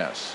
Yes.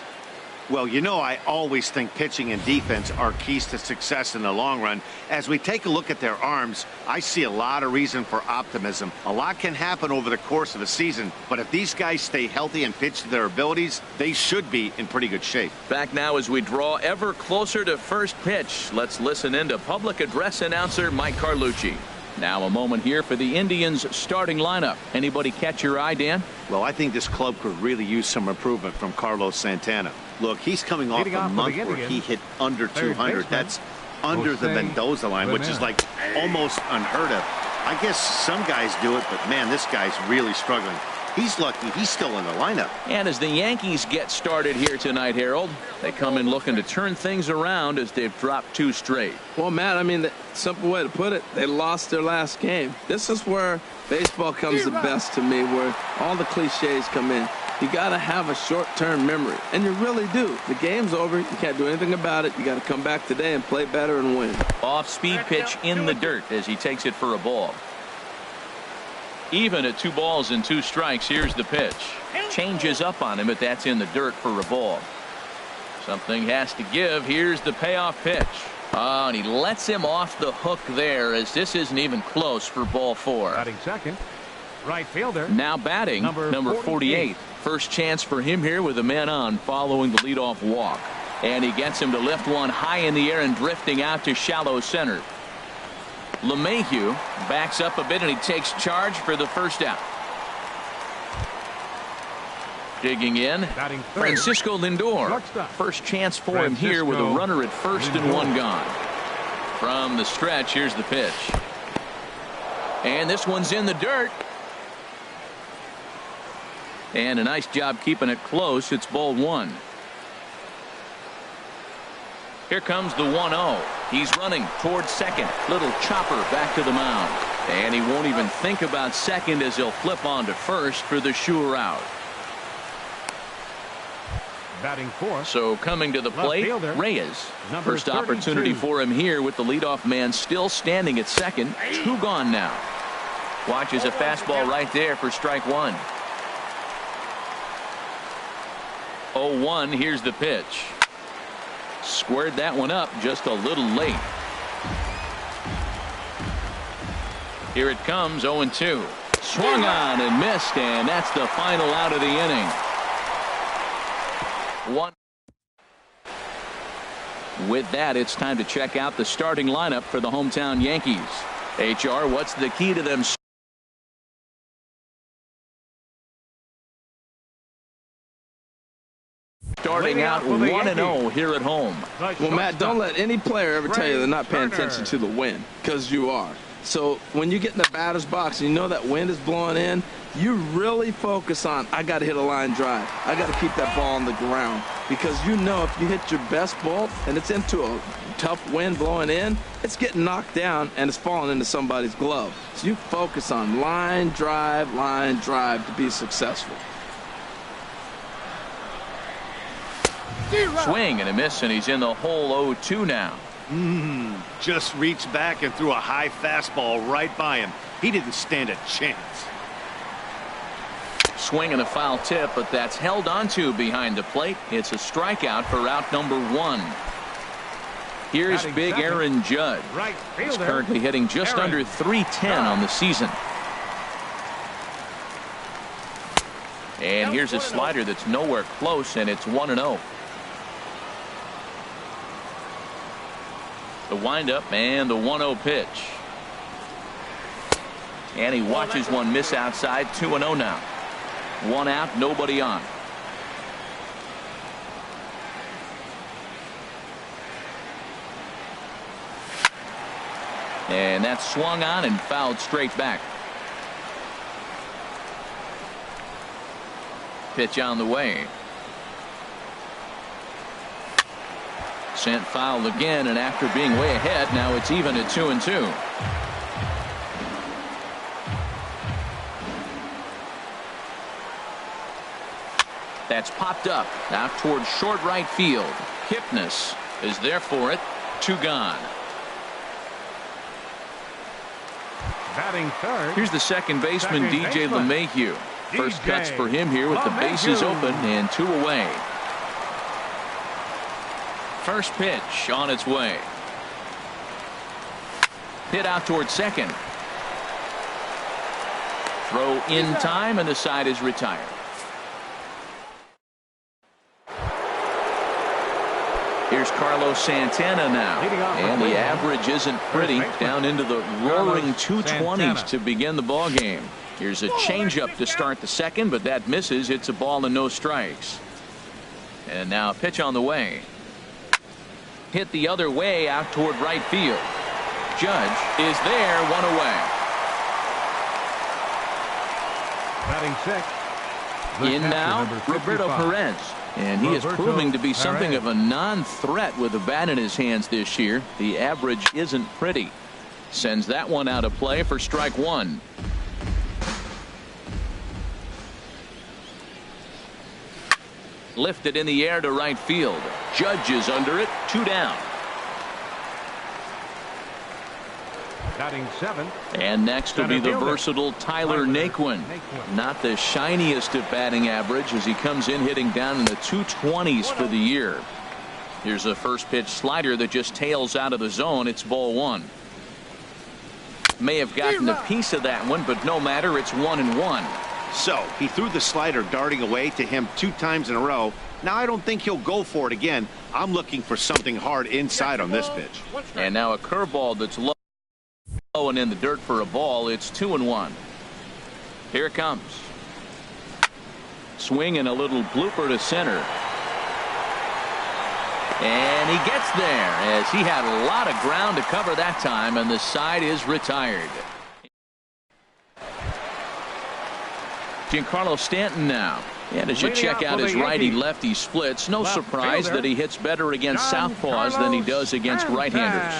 Well, you know, I always think pitching and defense are keys to success in the long run. As we take a look at their arms, I see a lot of reason for optimism. A lot can happen over the course of a season, but if these guys stay healthy and pitch to their abilities, they should be in pretty good shape. Back now as we draw ever closer to first pitch. Let's listen in to public address announcer Mike Carlucci. Now a moment here for the Indians starting lineup. Anybody catch your eye, Dan? Well, I think this club could really use some improvement from Carlos Santana. Look, he's coming off a month where he hit under 200. That's under the Mendoza line, which is like almost unheard of. I guess some guys do it, but man, this guy's really struggling. He's lucky he's still in the lineup. And as the Yankees get started here tonight, Harold, they come in looking to turn things around as they've dropped 2 straight. Well, Matt, I mean, the simple way to put it, they lost their last game. This is where baseball comes the best to me, where all the cliches come in. You got to have a short-term memory, and you really do. The game's over. You can't do anything about it. You got to come back today and play better and win. Off-speed pitch in the dirt as he takes it for a ball. Even at 2 balls and 2 strikes, here's the pitch. Changes up on him, but that's in the dirt for a ball. Something has to give. Here's the payoff pitch. Oh, and he lets him off the hook there as this isn't even close for ball 4. Batting second, right fielder. Now batting, number 48. First chance for him here with a man on following the leadoff walk. And he gets him to lift one high in the air and drifting out to shallow center. LeMahieu backs up a bit and he takes charge for the first out. Digging in, Francisco Lindor. First chance for him here with a runner at first and 1 gone. From the stretch, here's the pitch. And this one's in the dirt. And a nice job keeping it close. It's ball 1. Here comes the 1-0. He's running towards second. Little chopper back to the mound. And he won't even think about second as he'll flip on to first for the sure out. Batting 4. So coming to the plate, Reyes. First opportunity for him here with the leadoff man still standing at second. 2 gone now. Watches a fastball right there for strike 1. 0-1. Here's the pitch. Squared that one up just a little late. Here it comes. 0-2. Swung on and missed, and that's the final out of the inning. 1. With that, it's time to check out the starting lineup for the hometown Yankees. HR, what's the key to them starting out 1-0 here at home? Well, Matt, don't let any player ever tell you they're not paying attention to the wind, because you are. So when you get in the batter's box and you know that wind is blowing in, you really focus on, I got to hit a line drive. I got to keep that ball on the ground, because you know if you hit your best ball and it's into a tough wind blowing in, it's getting knocked down and it's falling into somebody's glove. So you focus on line drive to be successful. Swing and a miss, and he's in the hole. 0-2 now. Just reached back and threw a high fastball right by him. He didn't stand a chance. Swing and a foul tip, but that's held onto behind the plate. It's a strikeout for out number 1. Here's big Aaron Judd. He's currently hitting just under .310 on the season. And here's a slider that's nowhere close, and it's 1-0. The windup and the 1-0 pitch. And he watches one miss outside. 2-0 now. 1 out, nobody on. And that's swung on and fouled straight back. Pitch on the way. Sent foul again, and after being way ahead, now it's even at 2-2. That's popped up out towards short right field. Kipnis is there for it. 2 gone. Batting third. Here's the second baseman, DJ LeMahieu. First cuts for him here with the bases open and 2 away. First pitch on its way. Hit out towards second. Throw in time, and the side is retired. Here's Carlos Santana now, and the average isn't pretty, down into the roaring 220s to begin the ball game. Here's a changeup to start the second, but that misses. It's a ball and no strikes. And now a pitch on the way. Hit the other way out toward right field. Judge is there, one away. Batting sixth. In now, Roberto Perez. And he is proving to be something of a non-threat with the bat in his hands this year. The average isn't pretty. Sends that one out of play for strike one. Lifted in the air to right field. Judge is under it. 2 down. Batting seventh. And next will be the versatile Tyler Naquin. Not the shiniest of batting average as he comes in hitting down in the 220s for the year. Here's a first pitch slider that just tails out of the zone. It's ball one. May have gotten a piece of that one, but no matter. It's 1-1. So he threw the slider darting away to him 2 times in a row. Now I don't think he'll go for it again. I'm looking for something hard inside on this pitch. And now a curveball that's low and in the dirt for a ball. It's 2-1. Here it comes. Swing and a little blooper to center. And he gets there as he had a lot of ground to cover that time, and the side is retired. Giancarlo Stanton now. And as you check out his righty-lefty splits, no surprise that he hits better against southpaws than he does against right-handers.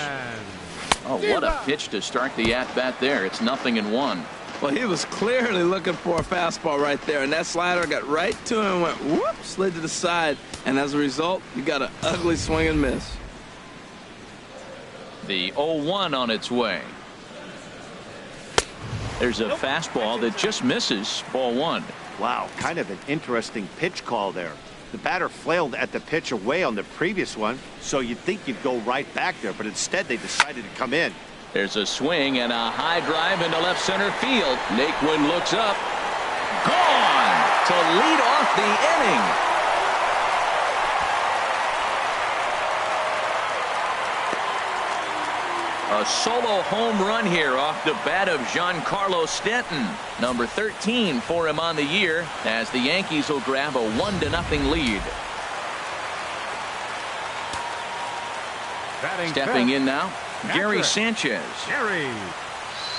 Oh, what a pitch to start the at-bat there. It's 0-1. Well, he was clearly looking for a fastball right there, and that slider got right to him and went whoop, slid to the side, and as a result, you got an ugly swing and miss. The 0-1 on its way. There's a fastball that just misses. Ball one. Wow, kind of an interesting pitch call there. The batter flailed at the pitch away on the previous one, so you'd think you'd go right back there, but instead they decided to come in. There's a swing and a high drive into left center field. Naquin looks up. Gone to lead off the inning. A solo home run here off the bat of Giancarlo Stanton. Number 13 for him on the year as the Yankees will grab a 1-0 lead. Stepping in now, Gary Sanchez. Gary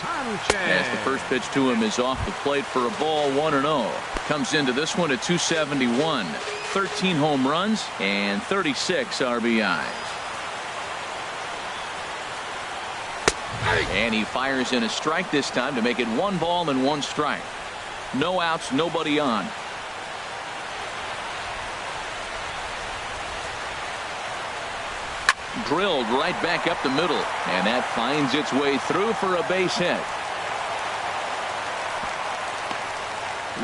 Sanchez. As the first pitch to him is off the plate for a ball, 1-0. Comes into this one at 271. 13 home runs and 36 RBIs. And he fires in a strike this time to make it 1 ball and 1 strike. No outs, nobody on. Drilled right back up the middle, and that finds its way through for a base hit.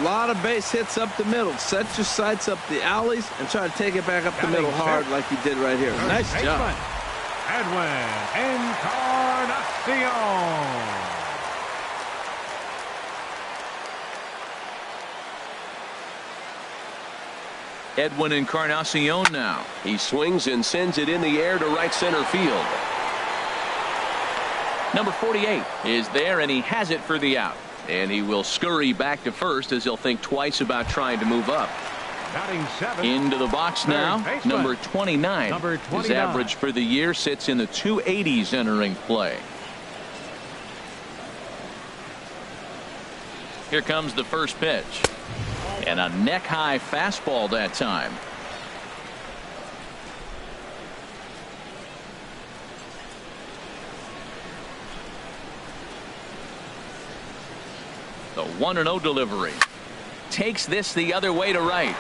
A lot of base hits up the middle. Set your sights up the alleys and try to take it back up the middle hard like you did right here. Nice job. Edwin Encarnacion. Edwin Encarnacion now. He swings and sends it in the air to right center field. Number 48 is there, and he has it for the out. And he will scurry back to first as he'll think twice about trying to move up. Into the box now, number 29. His average for the year sits in the 280s entering play. Here comes the first pitch. And a neck-high fastball that time. The 1-0 delivery. Takes this the other way to right.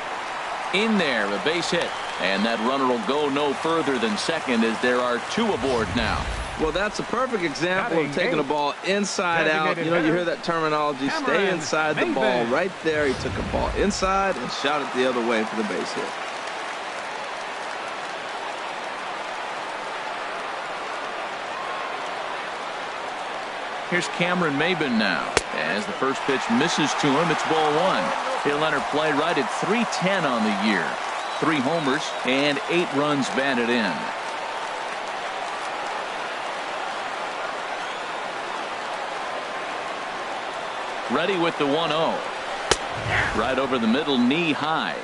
In there, a base hit. And that runner will go no further than second as there are 2 aboard now. Well, that's a perfect example of taking a ball inside out. You know, you hear that terminology, stay inside the ball. Right there, he took a ball inside and shot it the other way for the base hit. Here's Cameron Maben now. As the first pitch misses to him, it's ball one. He'll enter play right at .310 on the year. 3 homers and 8 runs batted in. Ready with the 1-0. Right over the middle, knee high.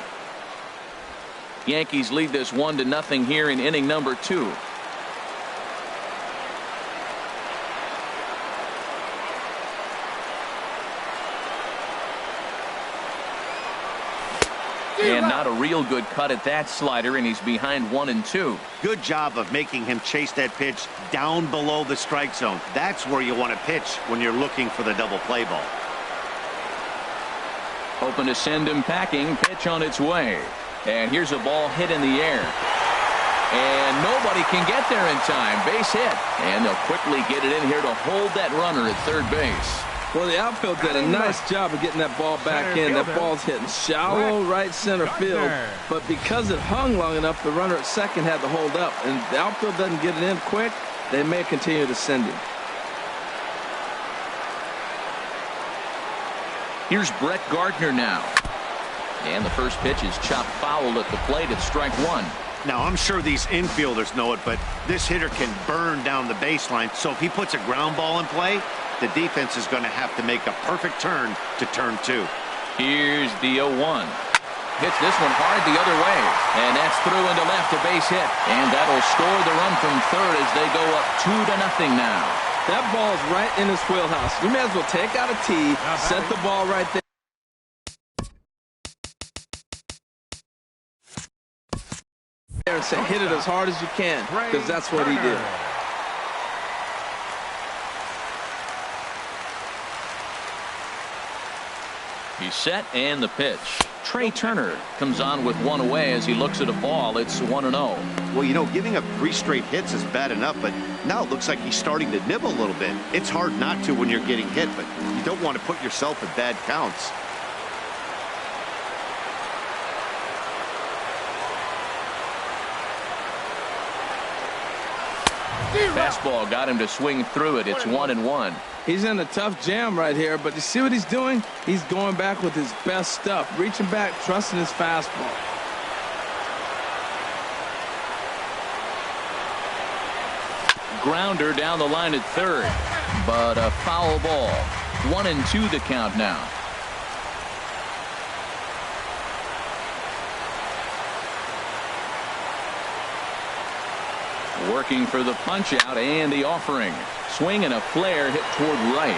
Yankees lead this 1-0 here in inning number 2. And not a real good cut at that slider, and he's behind 1-2. Good job of making him chase that pitch down below the strike zone. That's where you want to pitch when you're looking for the double play ball. Hoping to send him packing. Pitch on its way. And here's a ball hit in the air. And nobody can get there in time. Base hit. And they'll quickly get it in here to hold that runner at third base. Well, the outfield did a nice job of getting that ball back in. That ball's hitting shallow right center field. But because it hung long enough, the runner at second had to hold up. And the outfield doesn't get it in quick, they may continue to send him. Here's Brett Gardner now. And the first pitch is chopped foul at the plate at strike one. Now, I'm sure these infielders know it, but this hitter can burn down the baseline. So if he puts a ground ball in play, the defense is going to have to make a perfect turn to turn 2. Here's the 0-1. Hits this one hard the other way. And that's through into left, a base hit. And that'll score the run from third as they go up 2-0 now. That ball's right in his wheelhouse. You may as well take out a tee, set the ball right there. And say, hit it as hard as you can, because that's what he did. He's set and the pitch. Trey Turner comes on with one away as he looks at a ball. It's 1-0. Well, you know, giving up 3 straight hits is bad enough, but now it looks like he's starting to nibble a little bit. It's hard not to when you're getting hit, but you don't want to put yourself in bad counts. Fastball got him to swing through it. It's 1-1. He's in a tough jam right here, but you see what he's doing? He's going back with his best stuff, reaching back, trusting his fastball. Grounder down the line at third, but a foul ball. 1-2 the count now. Working for the punch out and the offering. Swing and a flare hit toward right.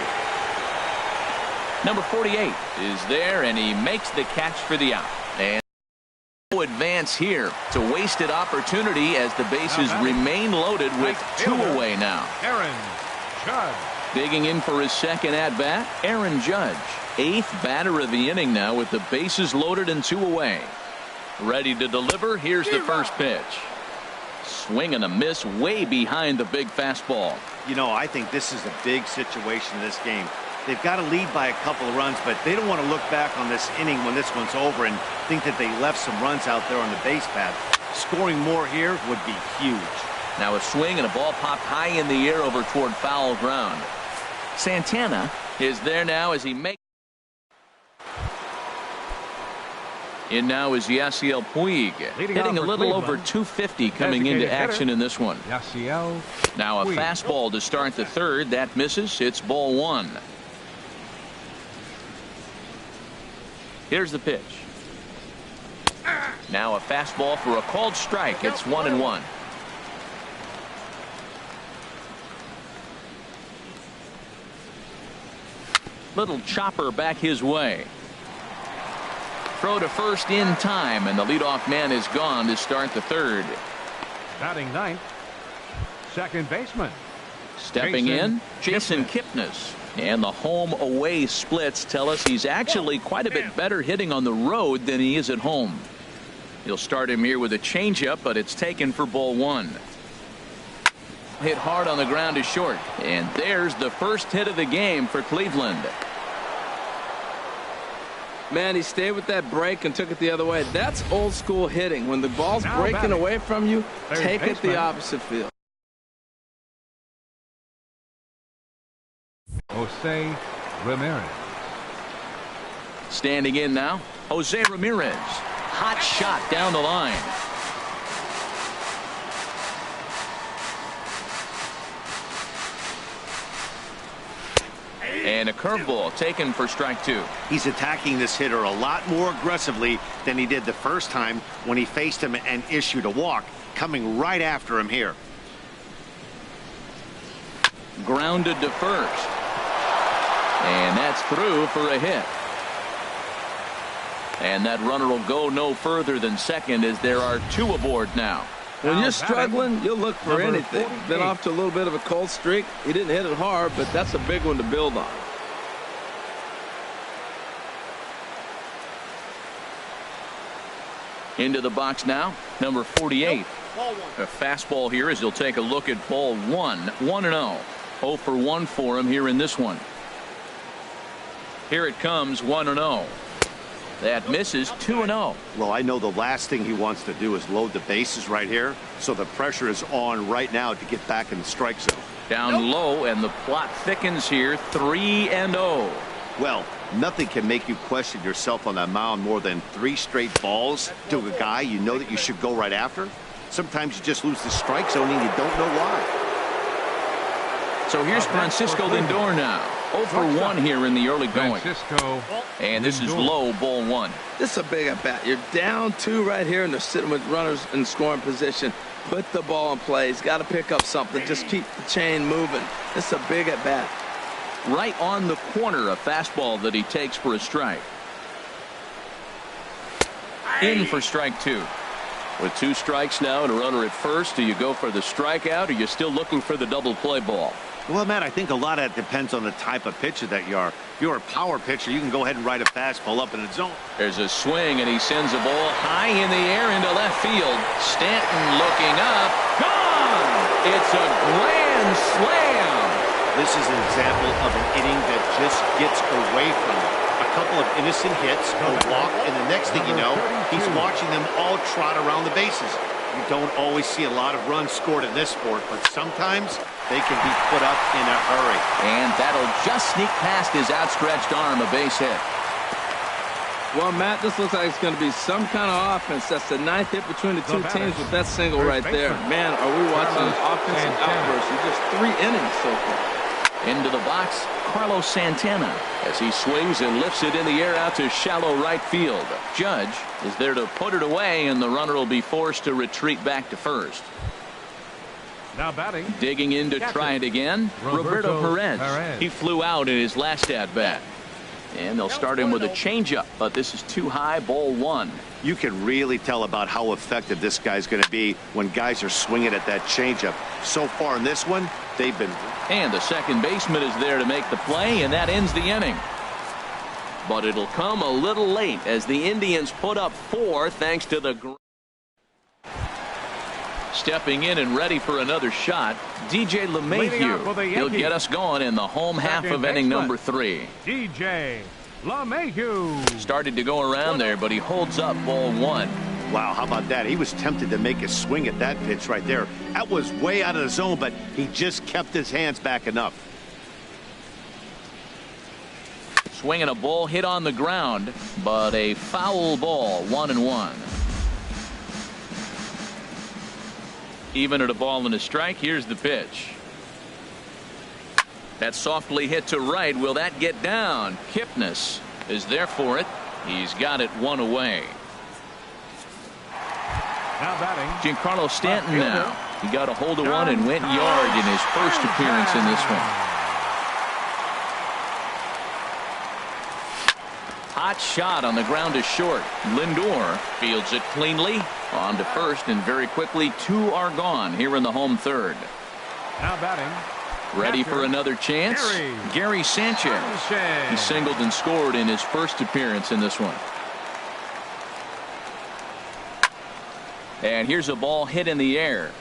Number 48 is there, and he makes the catch for the out. And no advance here. It's a wasted opportunity as the bases remain loaded with 2 away now. Aaron Judge. Digging in for his second at-bat, Aaron Judge. 8th batter of the inning now with the bases loaded and 2 away. Ready to deliver. Here's the first pitch. Swing and a miss way behind the big fastball. You know, I think this is a big situation in this game. They've got to lead by a couple of runs, but they don't want to look back on this inning when this one's over and think that they left some runs out there on the base path. Scoring more here would be huge. Now a swing and a ball popped high in the air over toward foul ground. Santana is there now as he makes. In now is Yasiel Puig, hitting a little over 250 coming into action in this one. Yasiel now a Puig. Fastball to start the third. That misses. It's ball 1. Here's the pitch. Now a fastball for a called strike. It's 1-1. Little chopper back his way. Throw to first in time, and the leadoff man is gone to start the third. Batting 9th, second baseman. Stepping in, Jason Kipnis. And the home-away splits tell us he's actually quite a bit better hitting on the road than he is at home. He'll start him here with a changeup, but it's taken for ball 1. Hit hard on the ground to short. And there's the first hit of the game for Cleveland. Man, he stayed with that break and took it the other way. That's old school hitting. When the ball's breaking away from you, take it the opposite field. Jose Ramirez. Standing in now, Jose Ramirez. Hot shot down the line. And a curveball taken for strike 2. He's attacking this hitter a lot more aggressively than he did the first time when he faced him and issued a walk, coming right after him here. Grounded to first. And that's through for a hit. And that runner will go no further than second as there are 2 aboard now. When you're struggling, you'll look for anything. Been off to a little bit of a cold streak. He didn't hit it hard, but that's a big one to build on. Into the box now, number 48. A fastball here as he'll take a look at ball 1. 1-0. 0 for 1 for him here in this one. Here it comes, 1-0. That misses, 2-0. Well, I know the last thing he wants to do is load the bases right here, so the pressure is on right now to get back in the strike zone. Down low, and the plot thickens here, 3-0. Well, nothing can make you question yourself on that mound more than 3 straight balls to a guy you know that you should go right after. Sometimes you just lose the strike zone and you don't know why. So here's Francisco Lindor now. 0 for 1 here in the early going. And this is low, ball 1. This is a big at bat. You're down 2 right here, and they're sitting with runners in scoring position. Put the ball in play. He's got to pick up something. Just keep the chain moving. This is a big at bat. Right on the corner, a fastball that he takes for a strike. In for strike 2. With 2 strikes now and a runner at first, do you go for the strikeout, or are you still looking for the double play ball? Well, Matt, I think a lot of that depends on the type of pitcher that you are. If you're a power pitcher, you can go ahead and ride a fastball up in the zone. There's a swing, and he sends a ball high in the air into left field. Stanton looking up. Gone! It's a grand slam. This is an example of an inning that just gets away from him. A couple of innocent hits, a walk, and the next thing you know, he's watching them all trot around the bases. You don't always see a lot of runs scored in this sport, but sometimes they can be put up in a hurry. And that'll just sneak past his outstretched arm, a base hit. Well, Matt, this looks like it's going to be some kind of offense. That's the 9th hit between the 2 teams with that single right there. Man, are we watching an offensive outburst in just 3 innings so far. Into the box, Carlos Santana, as he swings and lifts it in the air out to shallow right field. Judge is there to put it away, and the runner will be forced to retreat back to first. Now batting. Digging in to try it again, Roberto Perez. He flew out in his last at-bat. And they'll start him with a changeup, but this is too high, ball 1. You can really tell about how effective this guy's going to be when guys are swinging at that changeup. So far in this one, they've been. And the second baseman is there to make the play, and that ends the inning. But it'll come a little late as the Indians put up 4 thanks to the. Stepping in and ready for another shot, DJ LeMahieu. He'll get us going in the home half of inning number 3. DJ LeMahieu. Started to go around there, but he holds up ball 1. Wow, how about that? He was tempted to make a swing at that pitch right there. That was way out of the zone, but he just kept his hands back enough. Swinging a ball hit on the ground, but a foul ball, 1-1. Even at a ball and a strike, here's the pitch. That softly hit to right. Will that get down? Kipnis is there for it. He's got it 1 away. Now batting. Giancarlo Stanton now. He got a hold of one and went yard in his first appearance in this one. Hot shot on the ground to short. Lindor fields it cleanly. On to first, and very quickly 2 are gone here in the home 3rd. Now batting. Ready for another chance. Gary Sanchez. He singled and scored in his first appearance in this one. And here's a ball hit in the air.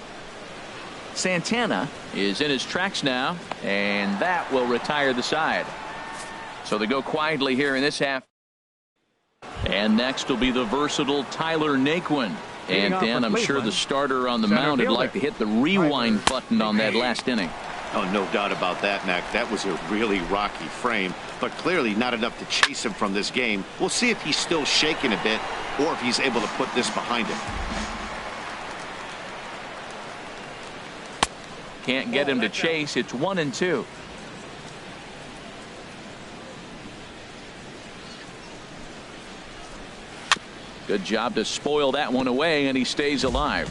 Santana is in his tracks now, and that will retire the side. So they go quietly here in this half. And next will be the versatile Tyler Naquin. And Dan, I'm sure the starter on the mound would like to hit the rewind button on that last inning. Oh, no doubt about that, Mac. That was a really rocky frame, but clearly not enough to chase him from this game. We'll see if he's still shaking a bit or if he's able to put this behind him. Can't get him to chase. It's 1-2. Good job to spoil that one away, and he stays alive.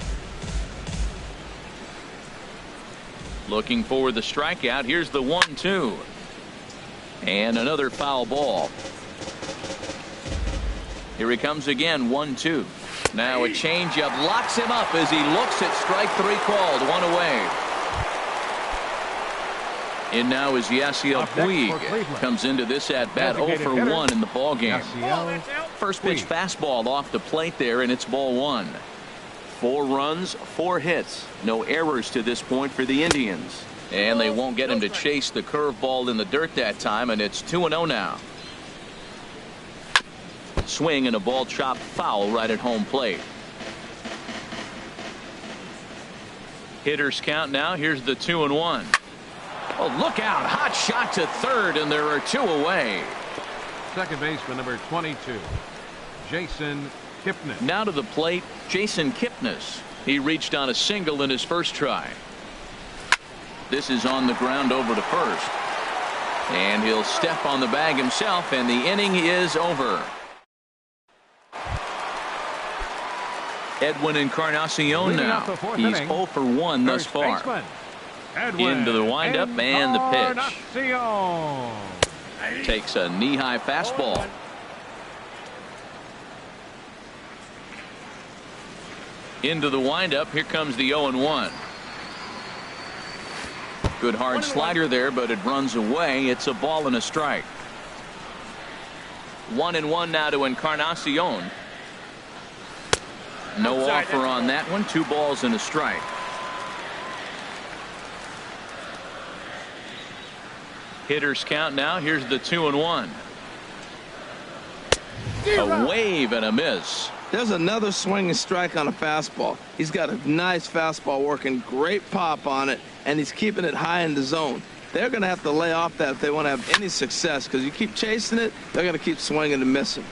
Looking for the strikeout. Here's the 1-2. And another foul ball. Here he comes again, 1-2. Now a changeup locks him up as he looks at strike 3 called. One away. And now is Yasiel Puig. Comes into this at bat 0 for 1 in the ball game. First pitch fastball off the plate there, and it's ball 1. 4 runs, 4 hits. No errors to this point for the Indians. And they won't get him to chase the curveball in the dirt that time, and it's 2-0 now. Swing and a ball chopped foul right at home plate. Hitters count now. Here's the 2-1. Oh, look out. Hot shot to third, and there are 2 away. Second baseman number 22, Jason Kipnis. Now to the plate, Jason Kipnis. He reached on a single in his first try. This is on the ground over to first. And he'll step on the bag himself, and the inning is over. Edwin Encarnacion now. He's 0 for 1 thus far. Into the windup and the pitch. Takes a knee-high fastball. Into the windup. Here comes the 0-1. Good hard slider there, but it runs away. It's a ball and a strike. 1-1 now to Encarnacion. No offer on that one. 2 balls and a strike. Hitters count now. Here's the 2-1. A wave and a miss. There's another swinging strike on a fastball. He's got a nice fastball working, great pop on it, and he's keeping it high in the zone. They're going to have to lay off that if they want to have any success, because you keep chasing it, they're going to keep swinging and missing.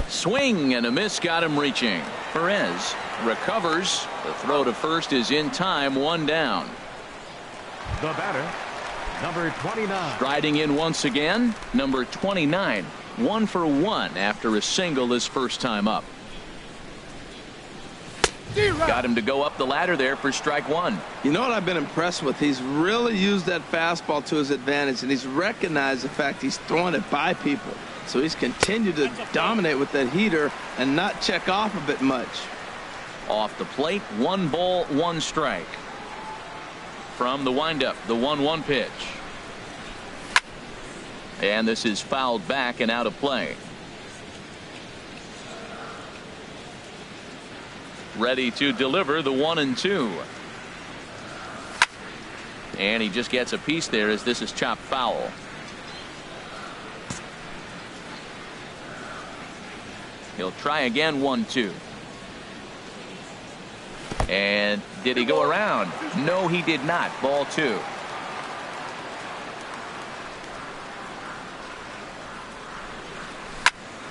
Swing and a miss got him reaching. Perez recovers. The throw to first is in time. 1 down. The batter, number 29. Striding in once again, number 29. 1 for 1 after a single his first time up. Got him to go up the ladder there for strike 1. You know what I've been impressed with? He's really used that fastball to his advantage, and he's recognized the fact he's throwing it by people. So he's continued to dominate with that heater and not check off a bit much. Off the plate, 1 ball, 1 strike. From the windup, the 1-1 pitch. And this is fouled back and out of play. Ready to deliver the 1-2. And he just gets a piece there as this is chopped foul. He'll try again. 1-2. And did he go around? No, he did not. Ball 2.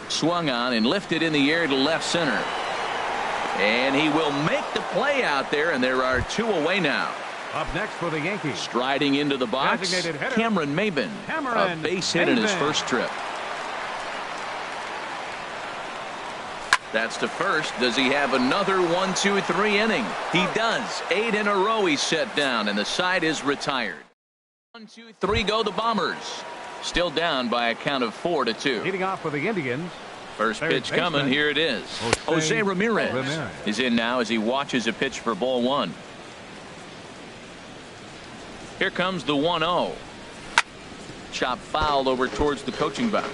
Swung on and lifted in the air to left center. And he will make the play out there, and there are 2 away now. Up next for the Yankees. Striding into the box, Cameron Maybin. A base hit in his first trip. That's to first. Does he have another 1, 2, 3 inning? He does. 8 in a row he's set down, and the side is retired. 1, 2, 3 go the Bombers. Still down by a count of 4-2. Leading off for the Indians. First pitch coming. Here it is. Jose Ramirez is in now as he watches a pitch for ball 1. Here comes the 1-0. Chop foul over towards the coaching box.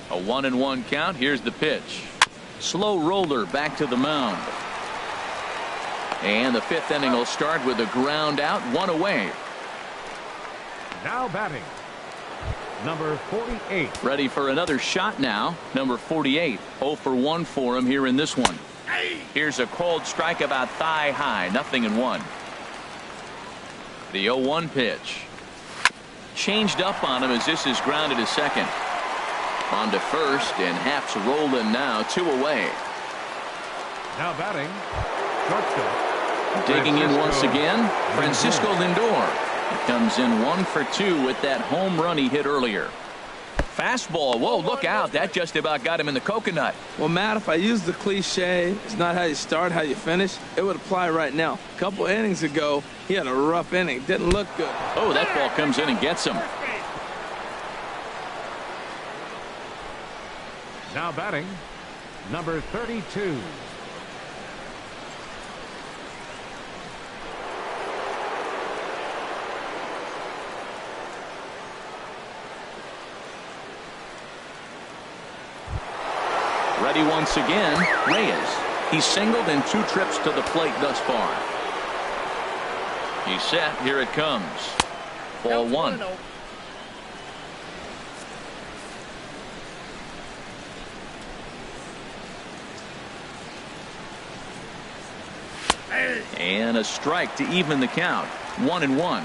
A 1-1 count. Here's the pitch. Slow roller back to the mound. And the 5th inning will start with a ground out, 1 away. Now batting, number 48. Ready for another shot now. Number 48. 0 for 1 for him here in this one. Here's a cold strike about thigh high. 0-1. The 0-1 pitch. Changed up on him as this is grounded to second. On to first, and Happ's rolling now. 2 away. Now batting, shortstop. Digging in once again, Francisco Lindor. He comes in 1 for 2 with that home run he hit earlier. Fastball. Whoa, look out. That just about got him in the coconut. Well, Matt, if I use the cliche, it's not how you start, how you finish, it would apply right now. A couple innings ago, he had a rough inning. Didn't look good. Oh, that ball comes in and gets him. Now batting, number 32. Ready once again, Reyes. He's singled in 2 trips to the plate thus far. He's set. Here it comes. Ball 1. And a strike to even the count. 1-1.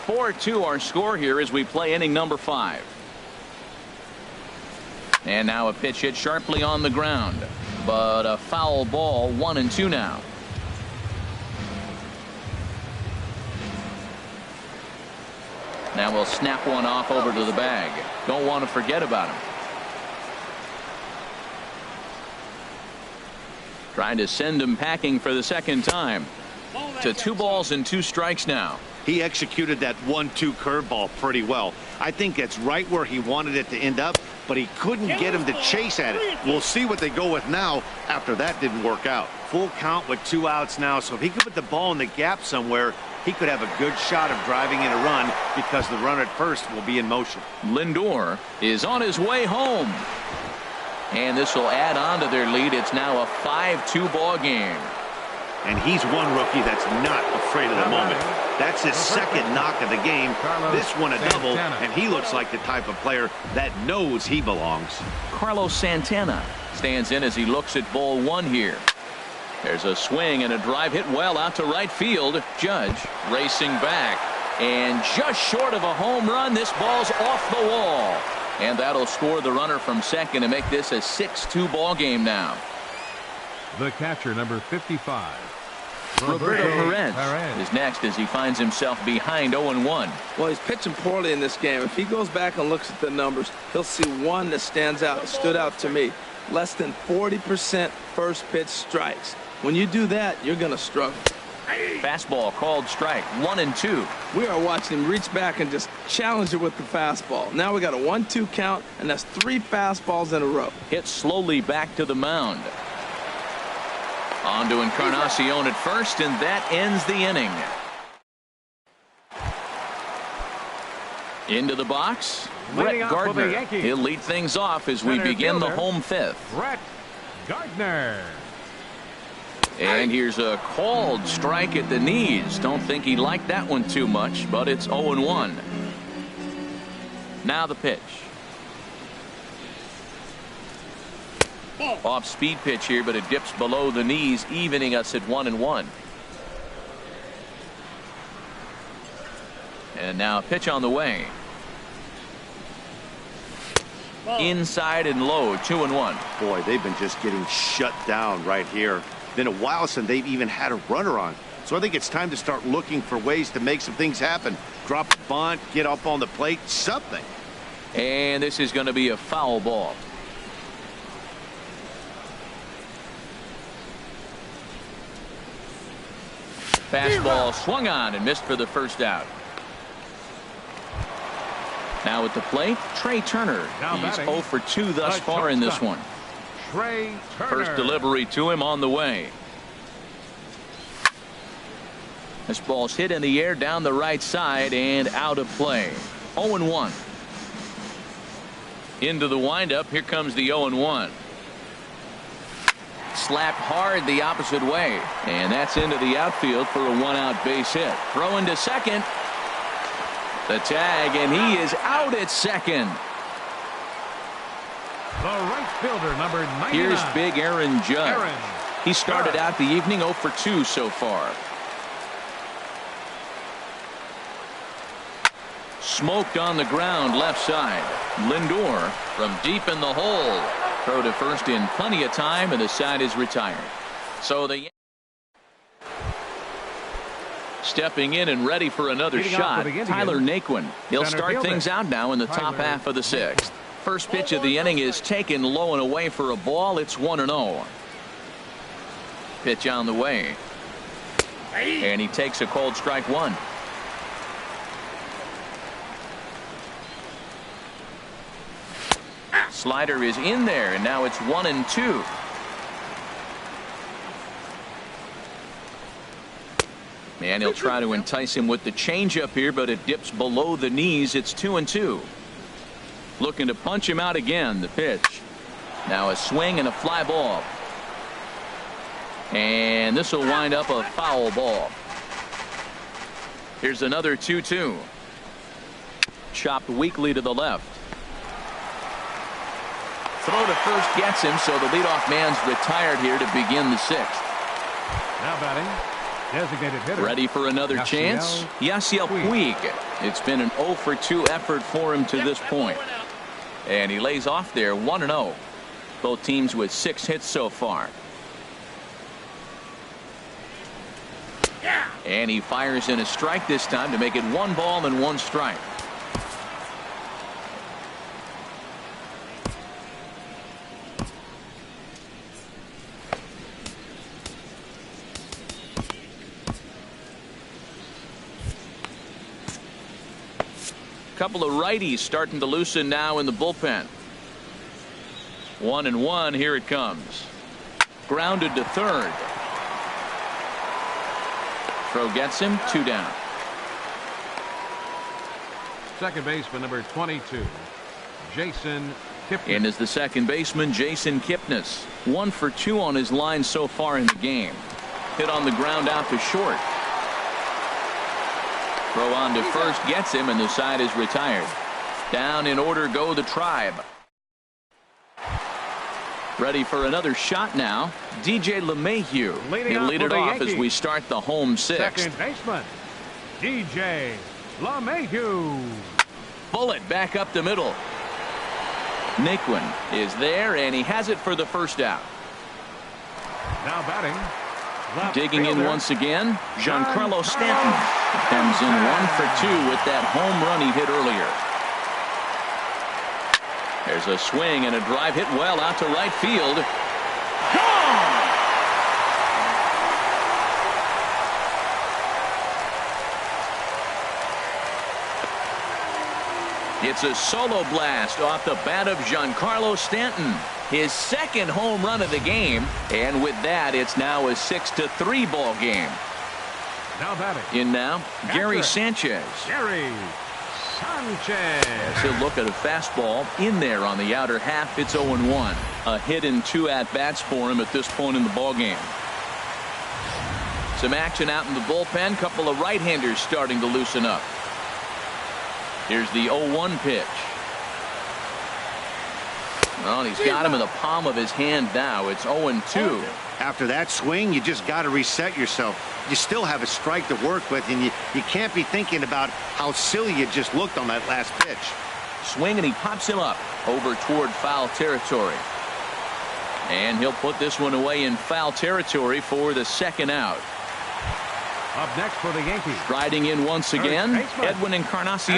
4-2 our score here as we play inning number 5. And now a pitch hit sharply on the ground, but a foul ball. 1-2 now. Now we'll snap one off over to the bag. Don't want to forget about him. Trying to send him packing for the second time. To 2 balls and 2 strikes now. He executed that 1-2 curveball pretty well. I think it's right where he wanted it to end up, but he couldn't get him to chase at it. We'll see what they go with now after that didn't work out. Full count with 2 outs now, so if he could put the ball in the gap somewhere, he could have a good shot of driving in a run because the runner at first will be in motion. Lindor is on his way home. And this will add on to their lead. It's now a 5-2 ball game. And he's one rookie that's not afraid of the moment. That's his second knock of the game. This one a double, and he looks like the type of player that knows he belongs. Carlos Santana stands in as he looks at ball 1 here. There's a swing and a drive hit well out to right field. Judge racing back, and just short of a home run. This ball's off the wall, and that'll score the runner from second to make this a 6-2 ball game now. The catcher, number 55. Roberto Perez is next as he finds himself behind 0-1. Well, he's pitching poorly in this game. If he goes back and looks at the numbers, he'll see one that stands out, stood out to me. Less than 40% first pitch strikes. When you do that, you're going to struggle. Fastball called strike. 1-2. We are watching him reach back and just challenge it with the fastball. Now we got a 1-2 count, and that's 3 fastballs in a row. Hit slowly back to the mound. On to Encarnacion at first, and that ends the inning. Into the box, Brett Gardner. He'll lead things off as we begin the home 5th. Brett Gardner. And here's a called strike at the knees. Don't think he liked that one too much, but it's 0-1. Now the pitch. Off speed pitch here, but it dips below the knees, evening us at 1-1. And now a pitch on the way. Inside and low, 2-1. Boy, they've been just getting shut down right here. Been a while since they've even had a runner on. So I think it's time to start looking for ways to make some things happen. Drop a bunt, get up on the plate, something. And this is going to be a foul ball. Fastball swung on and missed for the first out. Now at the plate, Trey Turner. He's 0 for 2 thus far in this one. Trey Turner. First delivery to him on the way. This ball's hit in the air down the right side and out of play. 0-1. Into the windup. Here comes the 0-1. Slapped hard the opposite way, and that's into the outfield for a 1-out base hit. Throw into second, The tag, and he is out at second. The right fielder, number 99. Here's big Aaron Judge. He started out the evening 0 for 2 so far. Smoked on the ground left side. Lindor from deep in the hole. Throw to first in plenty of time, and the side is retired. So the stepping in and ready for another shot, Tyler Naquin. He'll start things out now in the top half of the sixth. First pitch of the inning is taken low and away for a ball. It's 1-0. Pitch on the way. And he takes a cold strike one. Slider is in there, and now it's 1-2. And he'll try to entice him with the changeup here, but it dips below the knees. It's 2-2. Looking to punch him out again. The pitch. Now a swing and a fly ball. And this will wind up a foul ball. Here's another 2-2. Chopped weakly to the left. Throw to first gets him, so the leadoff man's retired here to begin the sixth. Now batting, designated hitter. Ready for another chance? Yasiel Puig. It's been an 0 for 2 effort for him to this point. And he lays off there 1-0. Both teams with 6 hits so far. And he fires in a strike this time to make it 1 ball and 1 strike. Couple of righties starting to loosen now in the bullpen. 1-1. Here it comes. Grounded to third. Throw gets him. 2 down. Second baseman, number 22, Jason Kipnis. And is the second baseman, Jason Kipnis. 1 for 2 on his line so far in the game. Hit on the ground out to short. Throw on to first gets him, and the side is retired. Down in order go the Tribe. Ready for another shot now. DJ LeMahieu. He'll lead it off as we start the home sixth. Second baseman, DJ LeMahieu. Bullet back up the middle. Naquin is there, and he has it for the first out. Now batting. Digging in once again, Giancarlo Stanton comes in 1 for 2 with that home run he hit earlier. There's a swing and a drive hit well out to right field. Gone! It's a solo blast off the bat of Giancarlo Stanton. His second home run of the game, and with that, it's now a 6-3 ball game. Now batting. In now, Gary Sanchez. Gary Sanchez. He'll look at a fastball in there on the outer half. It's 0-1. A hit and 2 at-bats for him at this point in the ball game. Some action out in the bullpen. Couple of right-handers starting to loosen up. Here's the 0-1 pitch. Well, he's got him in the palm of his hand now. It's 0-2. After that swing, you just got to reset yourself. You still have a strike to work with, and you can't be thinking about how silly you just looked on that last pitch. Swing, and he pops him up over toward foul territory. And he'll put this one away in foul territory for the second out. Up next for the Yankees. Striding in once again, Edwin Encarnacion.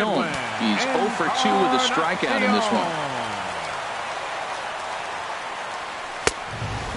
He's 0 for 2 with a strikeout in this one.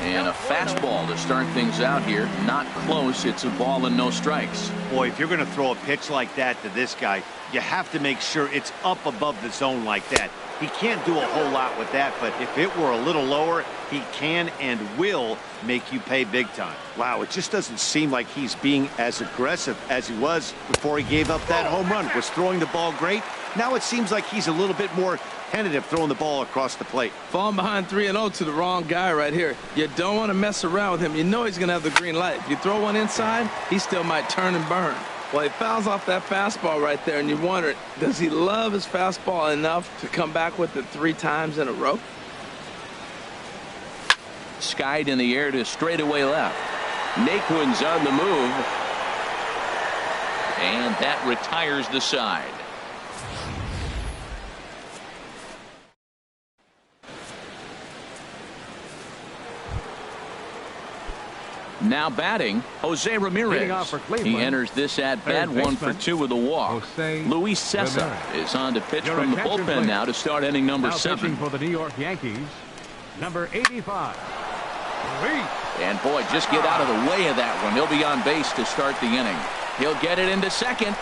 And a fastball to start things out here. Not close. It's a ball and no strikes. Boy, if you're going to throw a pitch like that to this guy, you have to make sure it's up above the zone like that. He can't do a whole lot with that, but if it were a little lower, he can and will make you pay big time. Wow, it just doesn't seem like he's being as aggressive as he was before he gave up that home run. Was throwing the ball great. Now it seems like he's a little bit more tentative throwing the ball across the plate. Falling behind 3-0 to the wrong guy right here. You don't want to mess around with him. You know he's going to have the green light. If you throw one inside, he still might turn and burn. Well, he fouls off that fastball right there, and you wonder, does he love his fastball enough to come back with it 3 times in a row? Skied in the air to straightaway left. Naquin's on the move. And that retires the side. Now batting, Jose Ramirez. He enters this at bat 1 for 2 with a walk. Luis Cessa is on to pitch from the bullpen now to start inning number 7. For the New York Yankees, number 85. And boy, just get out of the way of that one. He'll be on base to start the inning. He'll get it into second.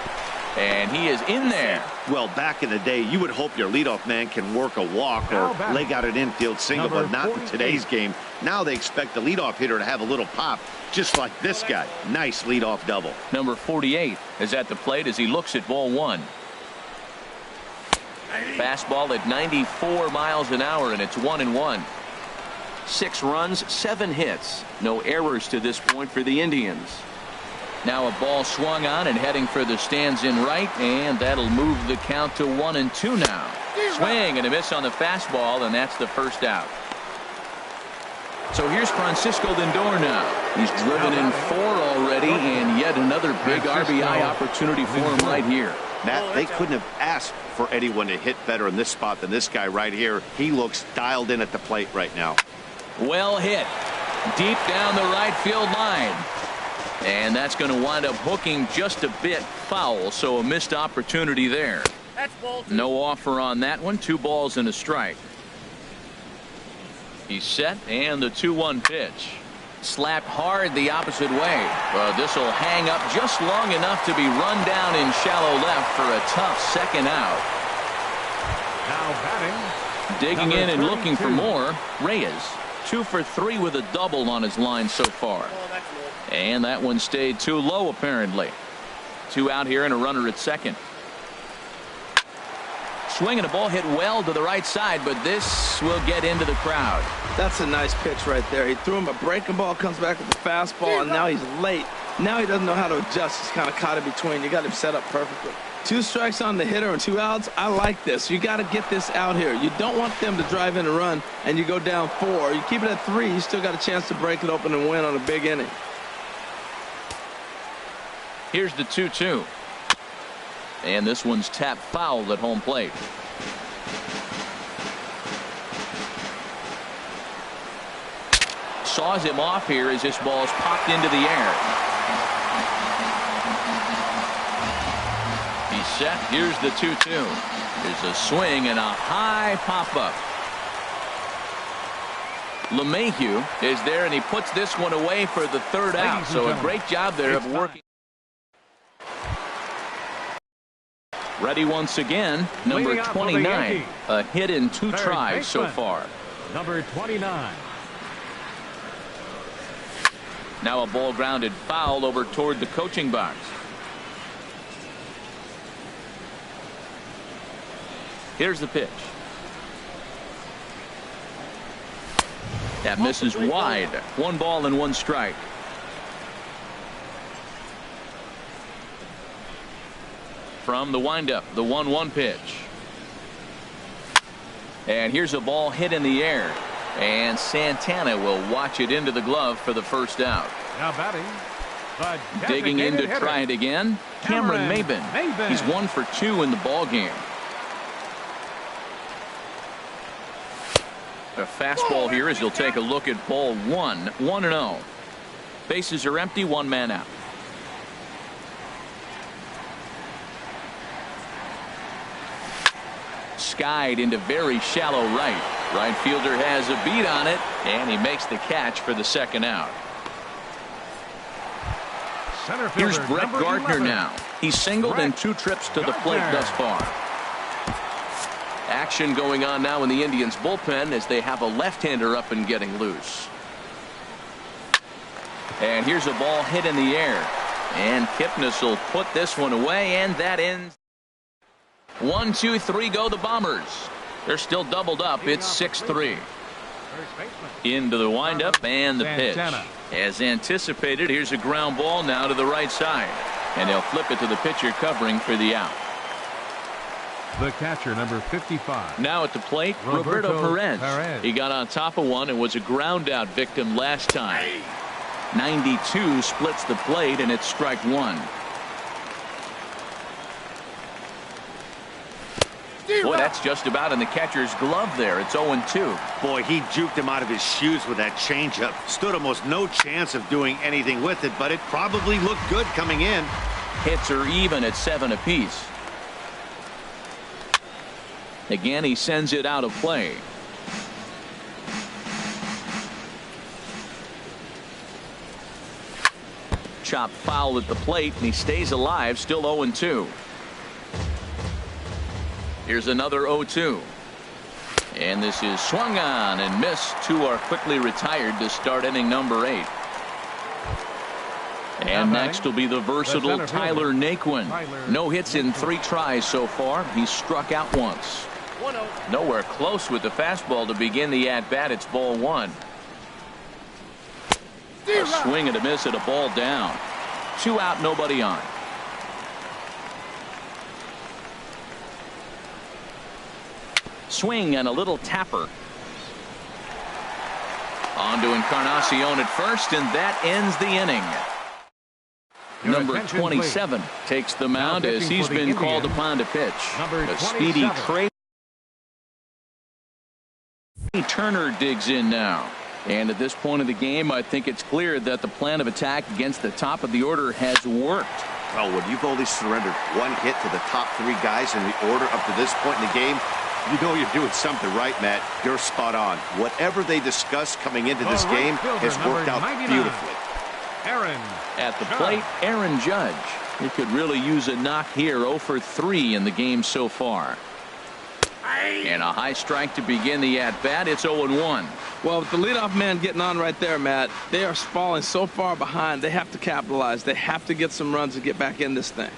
And he is in there. Well, back in the day, you would hope your leadoff man can work a walk or leg out an infield single, but not in today's game. Now they expect the leadoff hitter to have a little pop, just like this guy. Nice leadoff double. Number 48 is at the plate as he looks at ball 1. Fastball at 94 miles an hour, and it's 1-1. 6 runs, 7 hits. No errors to this point for the Indians. Now a ball swung on and heading for the stands in right, and that'll move the count to 1-2 now. Swing and a miss on the fastball, and that's the first out. So here's Francisco Lindor now. He's driven in 4 already, and yet another big RBI opportunity for him right here. Matt, they couldn't have asked for anyone to hit better in this spot than this guy right here. He looks dialed in at the plate right now. Well hit. Deep down the right field line. And that's going to wind up hooking just a bit foul, so a missed opportunity there. No offer on that one. 2 balls and a strike. He's set, and the 2-1 pitch. Slapped hard the opposite way. This will hang up just long enough to be run down in shallow left for a tough second out. Now batting. Digging in and looking for more, Reyes. 2 for 3 with a double on his line so far. And that one stayed too low, apparently. 2 out here and a runner at second. Swinging a ball hit well to the right side, but this will get into the crowd. That's a nice pitch right there. He threw him a breaking ball, comes back with the fastball, and now he's late. Now he doesn't know how to adjust. He's kind of caught in between. You got him set up perfectly. 2 strikes on the hitter and 2 outs. I like this. You got to get this out here. You don't want them to drive in a run and you go down 4. You keep it at 3, you still got a chance to break it open and win on a big inning. Here's the 2-2. And this one's tapped foul at home plate. Saws him off here as this ball's popped into the air. He's set. Here's the 2-2. There's a swing and a high pop-up. LeMahieu is there, and he puts this one away for the 3rd out. So a great job there of working. Ready once again, number 29. A hit in 2 tries so far. Number 29. Now a ball grounded foul over toward the coaching box. Here's the pitch. That misses wide. 1 ball and 1 strike. From the windup, the 1-1 pitch. And here's a ball hit in the air. And Santana will watch it into the glove for the first out. Now batting. Digging in to try it again, Cameron Maybin. He's 1 for 2 in the ball game. A fastball here as he'll take a look at ball 1. 1-0. Bases are empty, 1 man out. Skied into very shallow right. Right fielder has a beat on it, and he makes the catch for the 2nd out. Here's Brett Gardner now. He's singled in 2 trips to the plate thus far. Action going on now in the Indians bullpen as they have a left-hander up and getting loose. And here's a ball hit in the air. And Kipnis will put this one away, and that ends. 1, 2, 3 go the Bombers. They're still doubled up. It's 6-3. Into the windup and the pitch. As anticipated, here's a ground ball now to the right side. And they'll flip it to the pitcher covering for the out. The catcher, number 55. Now at the plate, Roberto Perez. He got on top of one and was a ground out victim last time. 92 splits the plate, and it's strike one. Boy, that's just about in the catcher's glove there. It's 0-2. Boy, he juked him out of his shoes with that changeup. Stood almost no chance of doing anything with it, but it probably looked good coming in. Hits are even at 7 apiece. Again, he sends it out of play. Chop foul at the plate, and he stays alive, still 0-2. Here's another 0-2. And this is swung on and missed. Two are quickly retired to start inning number 8. And next will be the versatile Tyler Naquin. No hits in 3 tries so far. He's struck out once. Nowhere close with the fastball to begin the at-bat. It's ball 1. A swing and a miss at a ball down. 2 out, nobody on. Swing and a little tapper. On to Encarnacion at first, and that ends the inning. Number 27 takes the mound as he's been called upon to pitch. A speedy Trey Turner digs in now. And at this point of the game, I think it's clear that the plan of attack against the top of the order has worked. Well, when you've only surrendered 1 hit to the top 3 guys in the order up to this point in the game, you know you're doing something right, Matt. You're spot on. Whatever they discussed coming into this game has worked out beautifully. At the plate, Aaron Judge. He could really use a knock here. 0 for 3 in the game so far. And a high strike to begin the at-bat. It's 0-1. Well, with the leadoff man getting on right there, Matt, they are falling so far behind. They have to capitalize. They have to get some runs to get back in this thing.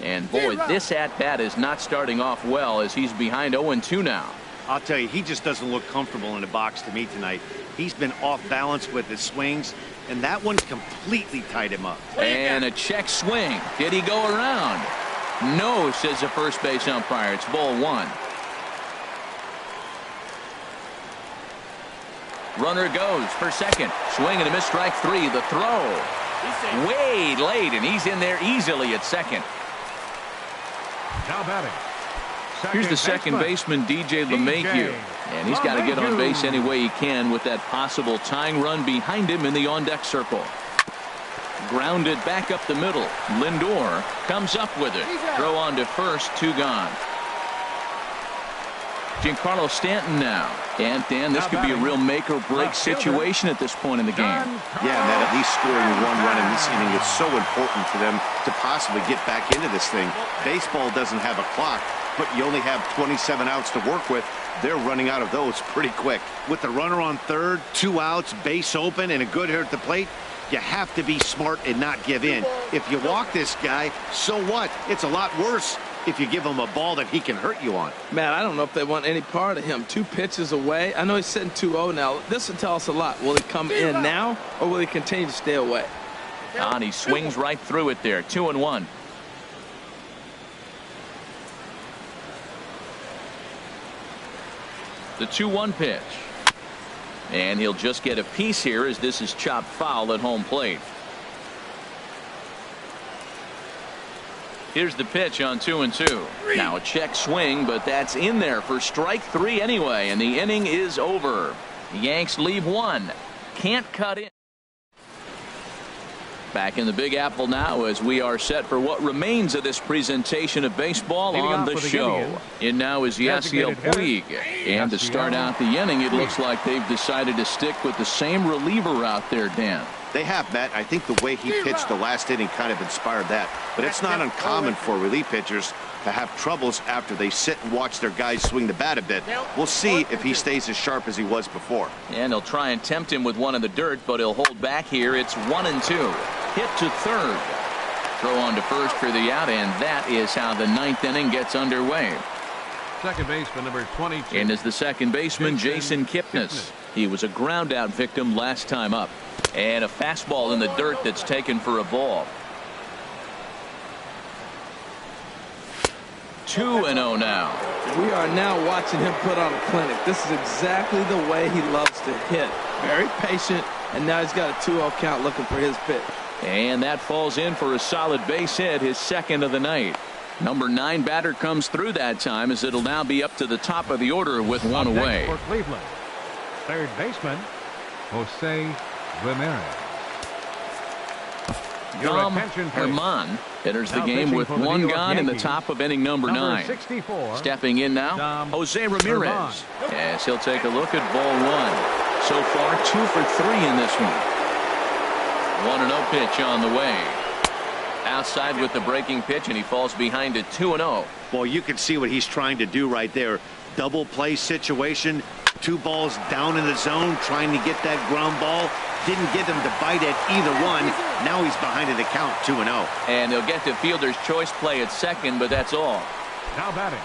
And boy, this at-bat is not starting off well as he's behind 0-2 now. I'll tell you, he just doesn't look comfortable in the box to me tonight. He's been off balance with his swings, and that one completely tied him up. And a check swing. Did he go around? No, says the first base umpire. It's ball 1. Runner goes for second. Swing and a miss, strike 3. The throw. Way late, and he's in there easily at second. Now batting. Here's the second baseman, DJ LeMahieu. And he's got to get on base any way he can with that possible tying run behind him in the on-deck circle. Grounded back up the middle. Lindor comes up with it. Throw on to first, 2 gone. Giancarlo Stanton now. And Dan, this could be a real make-or-break situation at this point in the game. Yeah, Matt, at least scoring 1 run in this inning is so important to them to possibly get back into this thing. Baseball doesn't have a clock, but you only have 27 outs to work with. They're running out of those pretty quick. With the runner on third, 2 outs, base open, and a good hitter at the plate, you have to be smart and not give in. If you walk this guy, so what? It's a lot worse if you give him a ball that he can hurt you on. Man, I don't know if they want any part of him. 2 pitches away. I know he's sitting 2-0 now. This will tell us a lot. Will he come in now, or will he continue to stay away? And he swings right through it there. 2-1. The 2-1 pitch. And he'll just get a piece here as this is chopped foul at home plate. Here's the pitch on 2-2. Now a check swing, but that's in there for strike 3 anyway, and the inning is over. The Yanks leave 1. Can't cut in. Back in the Big Apple now as we are set for what remains of this presentation of baseball on the show. In now is Yasiel Puig. And to start out the inning, it looks like they've decided to stick with the same reliever out there, Dan. They have, Matt. I think the way he pitched the last inning kind of inspired that. But it's not uncommon for relief pitchers to have troubles after they sit and watch their guys swing the bat a bit. We'll see if he stays as sharp as he was before. And they'll try and tempt him with one in the dirt, but he'll hold back here. It's 1-2. Hit to third. Throw on to first for the out, and that is how the 9th inning gets underway. Second baseman, number 22. And is the second baseman, Jason Kipnis. He was a ground out victim last time up. And a fastball in the dirt that's taken for a ball. 2-0 now. We are now watching him put on a clinic. This is exactly the way he loves to hit. Very patient, and now he's got a 2-0 count looking for his pitch. And that falls in for a solid base hit, his second of the night. Number 9 batter comes through that time, as it'll now be up to the top of the order with one away. For Cleveland, third baseman, Jose Ramirez. Dom Herman enters the game with one gone in the top of inning number 9. 64. Stepping in now, Jose Ramirez. As he'll take a look at ball 1. So far, 2 for 3 in this one. 1-0 pitch on the way. Outside with the breaking pitch, and he falls behind at 2-0. Well, you can see what he's trying to do right there. Double play situation. 2 balls down in the zone, trying to get that ground ball. Didn't get him to bite at either one. Now he's behind in the count, 2-0. And he'll get the fielder's choice play at second, but that's all. Now batting.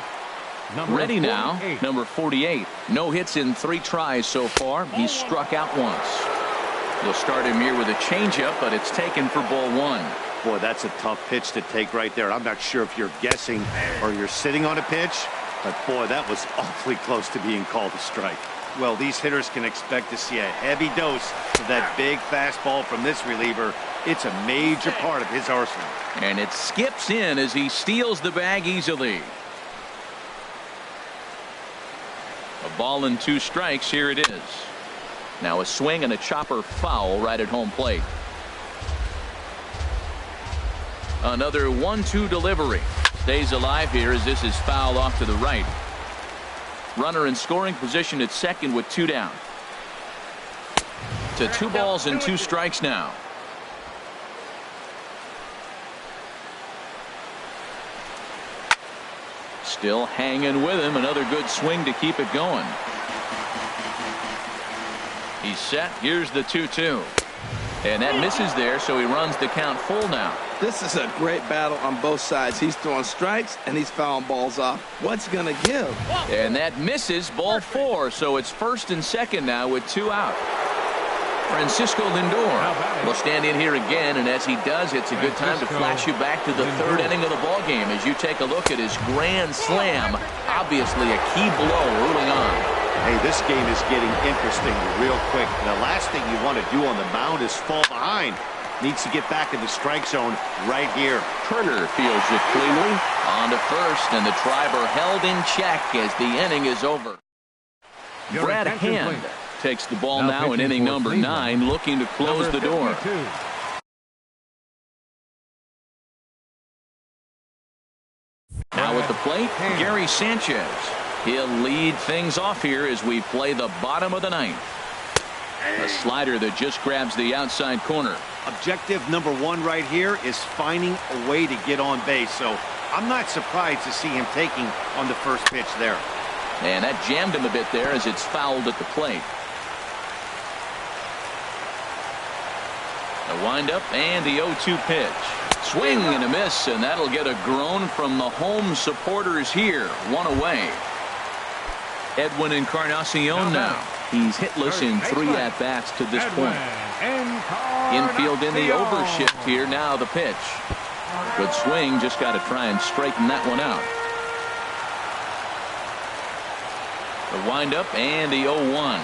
Ready now, number 48. No hits in 3 tries so far. He's struck out once. You'll start him here with a changeup, but it's taken for ball 1. Boy, that's a tough pitch to take right there. I'm not sure if you're guessing or you're sitting on a pitch, but boy, that was awfully close to being called a strike. Well, these hitters can expect to see a heavy dose of that big fastball from this reliever. It's a major part of his arsenal. And it skips in as he steals the bag easily. A ball and 2 strikes. Here it is. Now a swing and a chopper foul right at home plate. Another 1-2 delivery. Stays alive here as this is fouled off to the right. Runner in scoring position at second with 2 down. To 2 balls and 2 strikes now. Still hanging with him. Another good swing to keep it going. He's set. Here's the 2-2. And that misses there, so he runs the count full now. This is a great battle on both sides. He's throwing strikes and he's fouling balls off. What's going to give? And that misses, ball 4. So it's first and second now with 2 out. Francisco Lindor will stand in here again, and as he does, it's a good time to flash you back to the 3rd inning of the ball game as you take a look at his grand slam. Obviously a key blow early on. Hey, this game is getting interesting real quick. The last thing you want to do on the mound is fall behind. Needs to get back in the strike zone right here. Turner fields it cleanly on to first, and the Triber held in check as the inning is over. Brad Hand takes the ball now in inning number 9, looking to close the door. Now at the plate, Gary Sanchez. He'll lead things off here as we play the bottom of the 9th. A slider that just grabs the outside corner. Objective number 1 right here is finding a way to get on base. So I'm not surprised to see him taking on the first pitch there. And that jammed him a bit there as it's fouled at the plate. The windup and the 0-2 pitch. Swing and a miss, and that'll get a groan from the home supporters here. 1 away. Edwin Encarnacion now. He's hitless in 3 at-bats to this point. Infield in the overshift here. Now the pitch. Good swing. Just got to try and straighten that one out. The windup and the 0-1.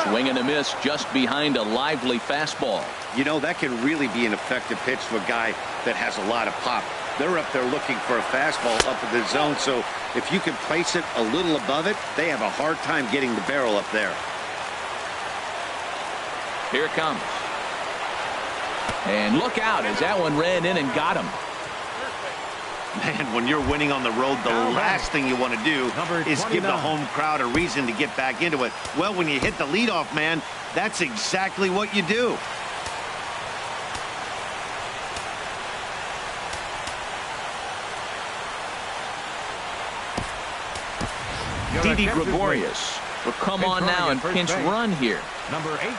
Swing and a miss just behind a lively fastball. You know, that can really be an effective pitch for a guy that has a lot of pop. They're up there looking for a fastball up in the zone, so if you can place it a little above it, they have a hard time getting the barrel up there. Here it comes. And look out as that one ran in and got him. Man, when you're winning on the road, the last thing you want to do is give the home crowd a reason to get back into it. Well, when you hit the leadoff man, that's exactly what you do. Didi Gregorius will come on now and pinch run here. Number 18,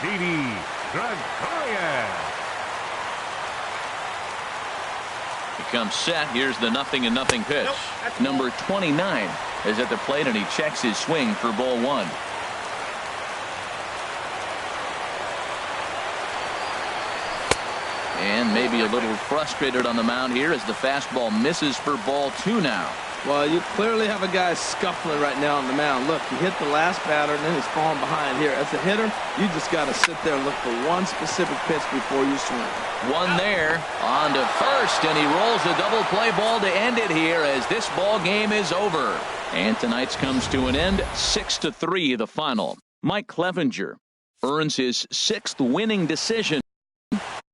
Didi Gregorius. Becomes set. Here's the 0-0 pitch. Number 29 is at the plate, and he checks his swing for ball 1. And maybe a little frustrated on the mound here as the fastball misses for ball 2 now. Well, you clearly have a guy scuffling right now on the mound. Look, he hit the last batter, and then he's falling behind here. As a hitter, you just got to sit there and look for one specific pitch before you swing. One there, on to first, and he rolls a double play ball to end it here as this ball game is over. And tonight's comes to an end, 6-3 the final. Mike Clevenger earns his 6th winning decision.